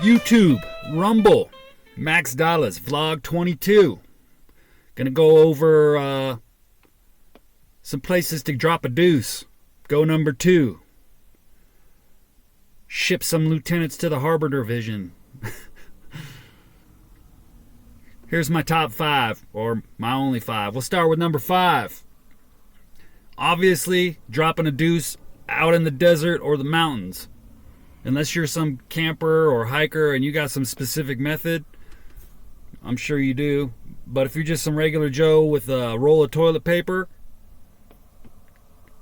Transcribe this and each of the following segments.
YouTube, Rumble, Max Dolluz, Vlog.22. Gonna go over some places to drop a deuce. Go number 2. Ship some lieutenants to the Harbor Division. Here's my top 5, or my only 5. We'll start with number 5. Obviously, dropping a deuce out in the desert or the mountains. Unless you're some camper or hiker and you got some specific method, I'm sure you do. But if you're just some regular Joe with a roll of toilet paper,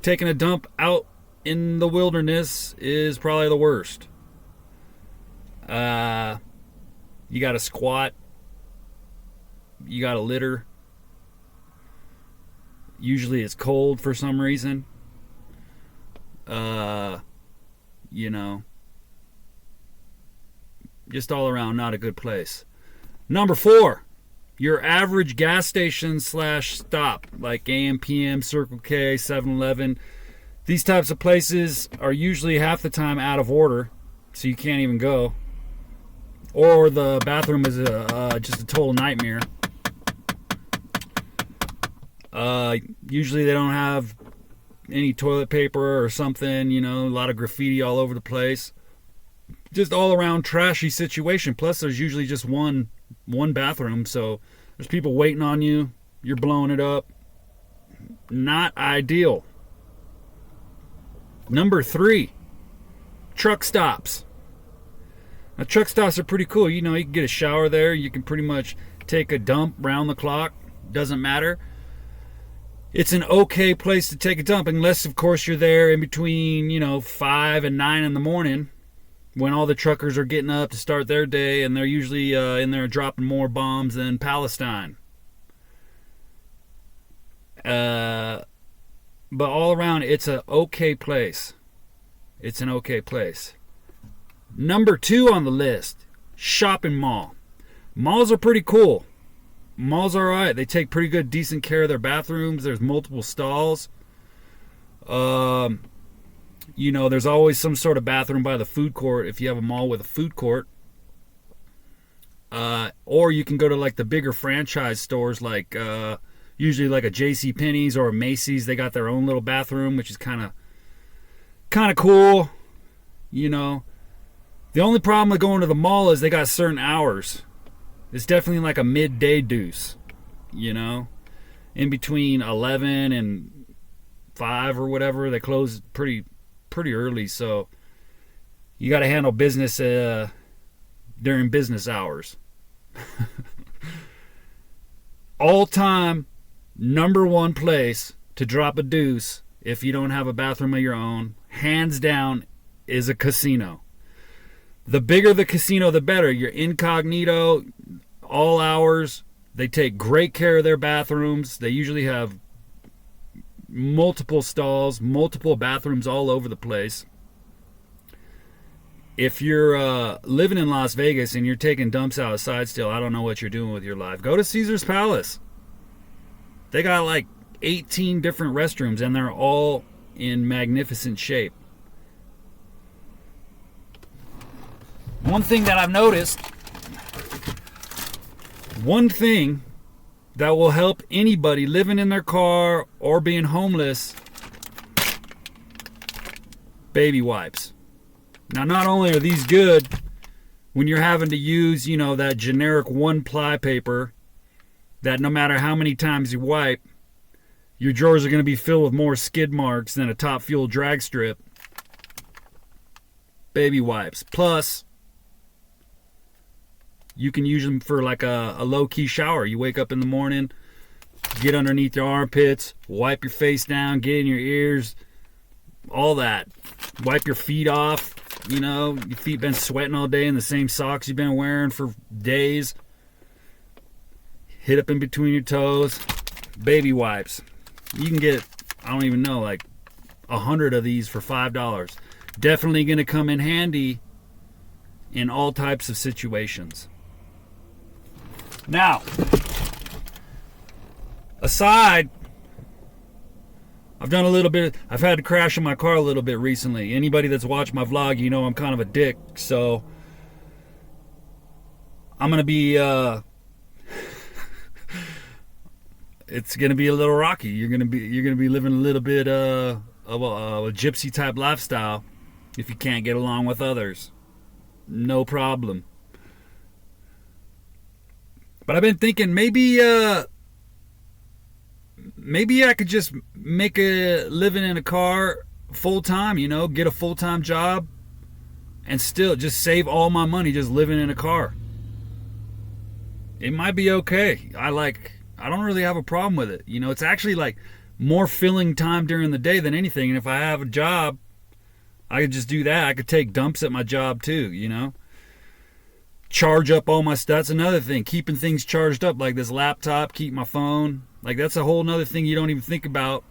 taking a dump out in the wilderness is probably the worst. You got to squat. You got to litter. Usually it's cold for some reason. Just all around not a good place. Number 4, your average gas station / stop, like AM, PM, Circle K, 7-Eleven. These types of places are usually half the time out of order, so you can't even go. Or the bathroom is just a total nightmare. Usually they don't have any toilet paper or something, a lot of graffiti all over the place. Just all around trashy situation. Plus there's usually just one bathroom, so there's people waiting on you. You're blowing it up. Not ideal. Number 3, truck stops. Now truck stops are pretty cool. You can get a shower there. You can pretty much take a dump round the clock. Doesn't matter. It's an okay place to take a dump, unless, of course, you're there in between, 5 and 9 in the morning when all the truckers are getting up to start their day, and they're usually in there dropping more bombs than Palestine. But all around, it's an okay place. It's an okay place. Number 2 on the list, shopping mall. Malls are pretty cool. Malls are alright. They take pretty good, decent care of their bathrooms. There's multiple stalls. There's always some sort of bathroom by the food court if you have a mall with a food court. Or you can go to like the bigger franchise stores, like usually like a JCPenney's or a Macy's. They got their own little bathroom, which is kind of cool. The only problem with going to the mall is they got certain hours. It's definitely like a midday deuce, in between 11 and 5 or whatever. They close pretty early, so you got to handle business during business hours. All-time number 1 place to drop a deuce if you don't have a bathroom of your own, hands down, is a casino. The bigger the casino, the better. You're incognito, all hours. They take great care of their bathrooms. They usually have multiple stalls, multiple bathrooms all over the place. If you're living in Las Vegas and you're taking dumps outside still, I don't know what you're doing with your life. Go to Caesar's Palace. They got like 18 different restrooms, and they're all in magnificent shape. One thing that I've noticed, one thing that will help anybody living in their car or being homeless, baby wipes. Now, not only are these good when you're having to use, that generic 1-ply paper that no matter how many times you wipe, your drawers are going to be filled with more skid marks than a Top Fuel drag strip. Baby wipes. Plus, you can use them for like a low-key shower. You wake up in the morning, get underneath your armpits, wipe your face down, get in your ears, all that. Wipe your feet off. Your feet been sweating all day in the same socks you've been wearing for days. Hit up in between your toes. Baby wipes. You can get, I don't even know, like 100 of these for $5. Definitely going to come in handy in all types of situations. Now, aside, I've had to crash in my car a little bit recently. Anybody that's watched my vlog, I'm kind of a dick. So I'm gonna be it's gonna be a little rocky. You're gonna be living a little bit of a gypsy type lifestyle if you can't get along with others. No problem. But I've been thinking maybe I could just make a living in a car full time, get a full time job and still just save all my money just living in a car. It might be okay. I don't really have a problem with it. It's actually like more filling time during the day than anything. And if I have a job, I could just do that. I could take dumps at my job too, Charge up all my stuff. That's another thing. Keeping things charged up, like this laptop, keep my phone. Like that's a whole nother thing you don't even think about.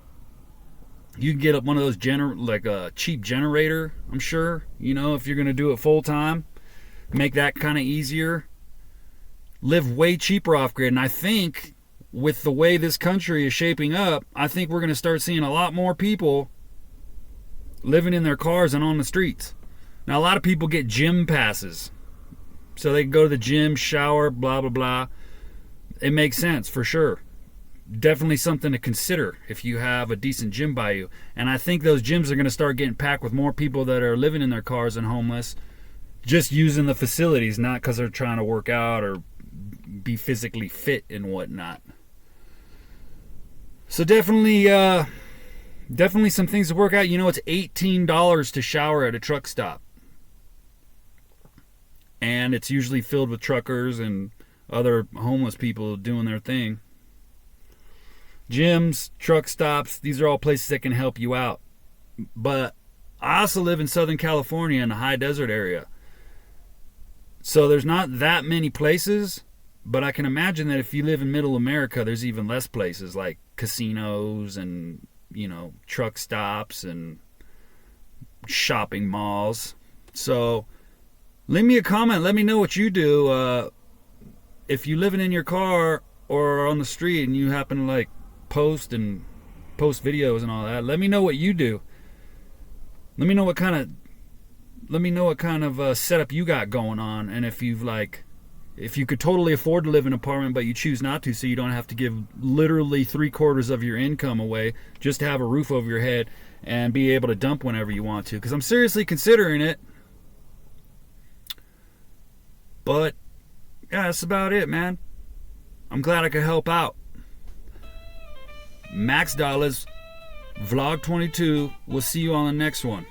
You can get up one of those like a cheap generator, I'm sure, if you're going to do it full time. Make that kind of easier. Live way cheaper off grid. And I think with the way this country is shaping up, I think we're going to start seeing a lot more people living in their cars and on the streets. Now, a lot of people get gym passes, so they can go to the gym, shower, blah, blah, blah. It makes sense for sure. Definitely something to consider if you have a decent gym by you. And I think those gyms are going to start getting packed with more people that are living in their cars and homeless, just using the facilities, not because they're trying to work out or be physically fit and whatnot. So definitely some things to work out. It's $18 to shower at a truck stop. And it's usually filled with truckers and other homeless people doing their thing. Gyms, truck stops, these are all places that can help you out. But I also live in Southern California in a high desert area. So there's not that many places, but I can imagine that if you live in middle America, there's even less places like casinos and, truck stops and shopping malls. So leave me a comment. Let me know what you do. If you're living in your car or on the street and you happen to post videos and all that, let me know what you do. Let me know what kind of setup you got going on, and if you could totally afford to live in an apartment but you choose not to, so you don't have to give literally 3/4 of your income away just to have a roof over your head and be able to dump whenever you want to, because I'm seriously considering it. But yeah, that's about it, man. I'm glad I could help out. Max Dolluz, Vlog.22. We'll see you on the next one.